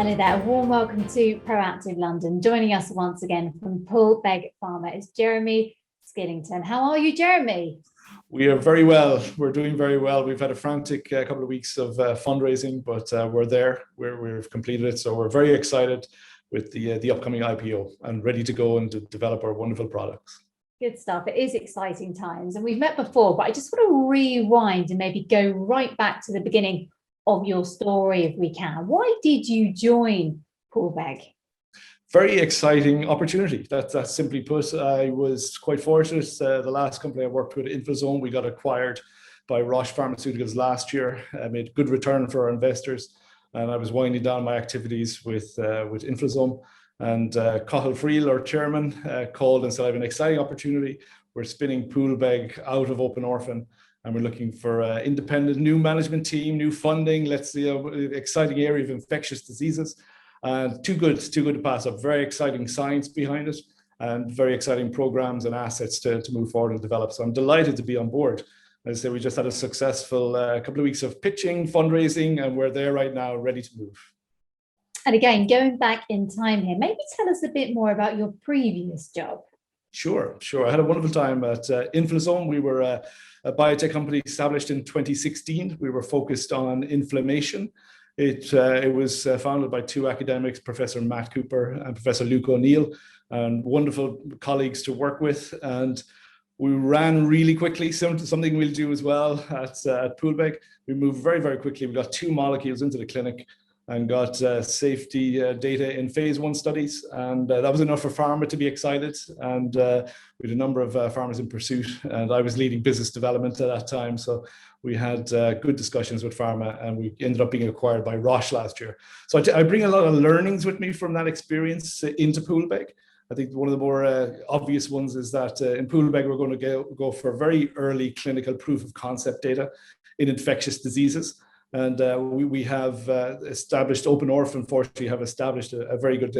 Hello there, a warm welcome to Proactive London. Joining us once again from Poolbeg Pharma is Jeremy Skillington. How are you, Jeremy? We are very well. We're doing very well. We've had a frantic couple of weeks of fundraising, but we're there. We've completed it, so we're very excited with the upcoming IPO and ready to go and to develop our wonderful products. Good stuff. It is exciting times, and we've met before, but I just want to rewind and maybe go right back to the beginning of your story if we can. Why did you join Poolbeg? Very exciting opportunity. That's simply put. I was quite fortunate. The last company I worked with, Inflazome, we got acquired by Roche Pharmaceuticals last year. I made good return for our investors, and I was winding down my activities with Inflazome. And Cathal Friel, our chairman, called and said, "I have an exciting opportunity. We're spinning Poolbeg out of Open Orphan, and we're looking for an independent new management team, new funding. Let's see, exciting area of infectious diseases. Too good to pass up. Very exciting science behind it, and very exciting programs and assets to move forward and develop. So I'm delighted to be on board. As I say, we just had a successful couple of weeks of pitching, fundraising, and we're there right now, ready to move." And again, going back in time here, maybe tell us a bit more about your previous job. Sure. I had a wonderful time at Inflazome. We were a biotech company established in 2016. We were focused on inflammation. It was founded by two academics, Professor Matt Cooper and Professor Luke O'Neill, and wonderful colleagues to work with. And we ran really quickly, something we'll do as well at Poolbeg. We moved very, very quickly. We got 2 molecules into the clinic and got safety data in phase 1 studies. And that was enough for pharma to be excited. And we had a number of pharmas in pursuit. And I was leading business development at that time. So we had good discussions with pharma, and we ended up being acquired by Roche last year. So I bring a lot of learnings with me from that experience into Poolbeg. I think one of the more obvious ones is that in Poolbeg, we're going to go for very early clinical proof of concept data in infectious diseases. And we have established, Open Orphan, fortunately, have established a very good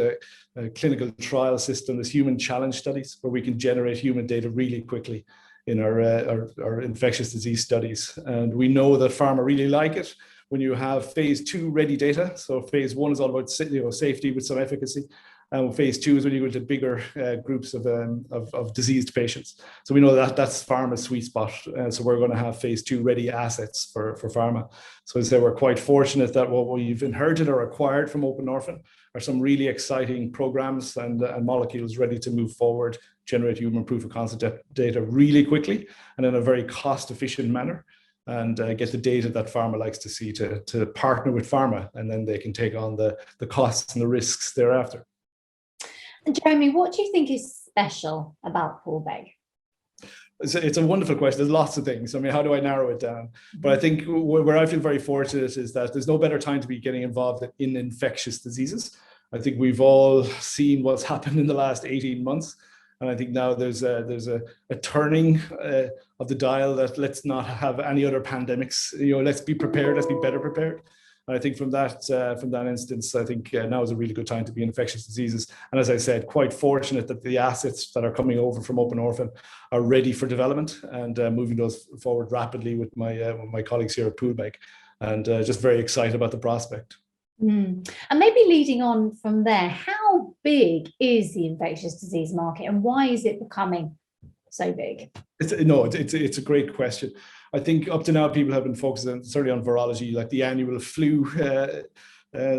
clinical trial system, this human challenge studies, where we can generate human data really quickly in our infectious disease studies. And we know that pharma really like it when you have phase 2 ready data. So phase 1 is all about safety with some efficacy. And phase 2 is when you go into bigger groups of diseased patients. So we know that that's pharma's sweet spot. So we're going to have phase 2 ready assets for pharma. So as I say, we're quite fortunate that what we've inherited or acquired from Open Orphan are some really exciting programs and molecules ready to move forward, generate human proof of concept data really quickly and in a very cost-efficient manner, and get the data that pharma likes to see to partner with pharma, and then they can take on the costs and the risks thereafter. And Jeremy, what do you think is special about Poolbeg? It's a wonderful question. There's lots of things. I mean, how do I narrow it down? But I think where I feel very fortunate is that there's no better time to be getting involved in infectious diseases. I think we've all seen what's happened in the last 18 months. And I think now there's a turning of the dial that let's not have any other pandemics. Let's be prepared. Let's be better prepared. And I think from that instance, I think now is a really good time to be in infectious diseases. And as I said, quite fortunate that the assets that are coming over from Open Orphan are ready for development and moving those forward rapidly with my colleagues here at Poolbeg, and just very excited about the prospect. And maybe leading on from there, how big is the infectious disease market, and why is it becoming so big? It's a great question. I think up to now people have been focusing certainly on virology, like the annual flu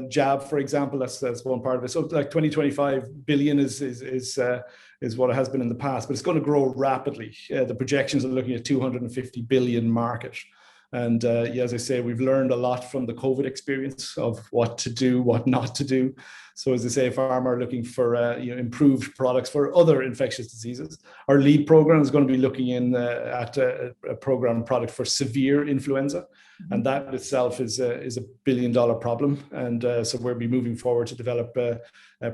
jab, for example. That's one part of it. So like 20-25 billion is what it has been in the past, but it's going to grow rapidly. The projections are looking at 250 billion market. And as I say, we've learned a lot from the COVID experience of what to do, what not to do. So as I say, pharma are looking for improved products for other infectious diseases. Our lead program is going to be looking at a program product for severe influenza, and that itself is a $1 billion problem. And so we'll be moving forward to develop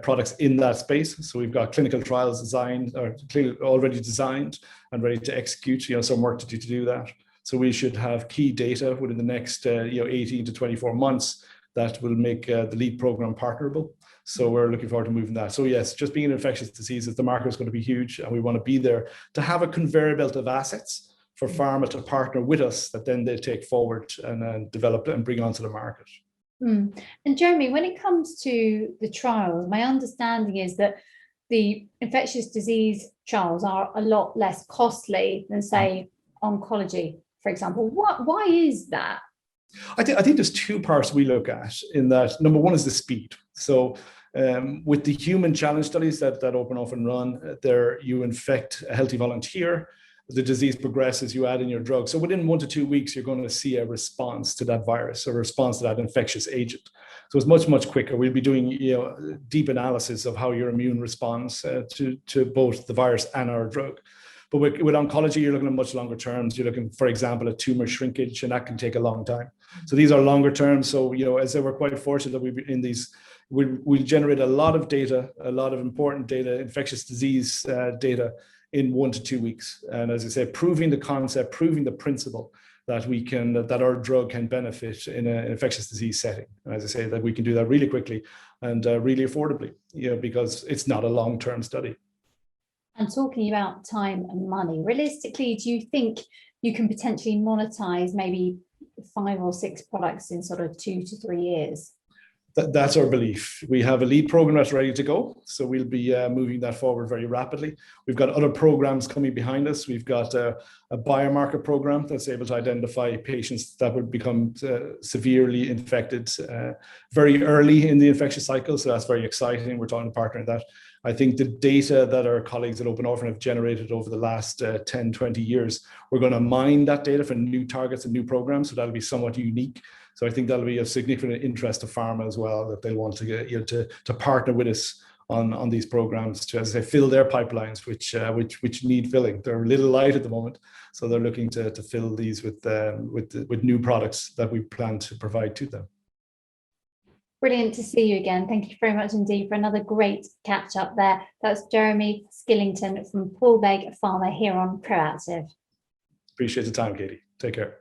products in that space. So we've got clinical trials designed, or already designed and ready to execute. Some work to do that. So we should have key data within the next 18 to 24 months that will make the lead program partnerable. So we're looking forward to moving that. So yes, just being in infectious diseases, the market is going to be huge, and we want to be there to have a conveyor belt of assets for pharma to partner with us that then they take forward and develop and bring onto the market. Mm. And Jeremy, when it comes to the trials, my understanding is that the infectious disease trials are a lot less costly than, say, oncology, for example. Why is that? I think there's two parts we look at in that. Number one is the speed. So with the human challenge studies that Open Orphan run, there you infect a healthy volunteer, the disease progresses, you add in your drug. So within 1 to 2 weeks, you're going to see a response to that virus, a response to that infectious agent. So it's much, much quicker. We'll be doing deep analysis of how your immune responds to both the virus and our drug. But with oncology, you're looking at much longer terms. You're looking, for example, at tumor shrinkage, and that can take a long time. So these are longer term. So, as I say, we're quite fortunate that we generate a lot of data, a lot of important data, infectious disease data in 1 to 2 weeks. And as I say, proving the concept, proving the principle that our drug can benefit in an infectious disease setting. And as I say, that we can do that really quickly and really affordably, because it's not a long-term study. And talking about time and money, realistically, do you think you can potentially monetize maybe 5 or 6 products in sort of 2 to 3 years? That's our belief. We have a lead program that's ready to go. So we'll be moving that forward very rapidly. We've got other programs coming behind us. We've got a biomarker program that's able to identify patients that would become severely infected very early in the infectious cycle. So that's very exciting. We're talking to partner in that. I think the data that our colleagues at Open Orphan have generated over the last 10, 20 years, we're going to mine that data for new targets and new programs. So that'll be somewhat unique. So I think that'll be of significant interest to pharma as well, that they'll want to get to partner with us on these programs to, as I say, fill their pipelines, which need filling. They're a little light at the moment, so they're looking to fill these with new products that we plan to provide to them. Brilliant to see you again. Thank you very much indeed for another great catch up there. That's Jeremy Skillington from Poolbeg Pharma here on Proactive. Appreciate the time, Katie. Take care.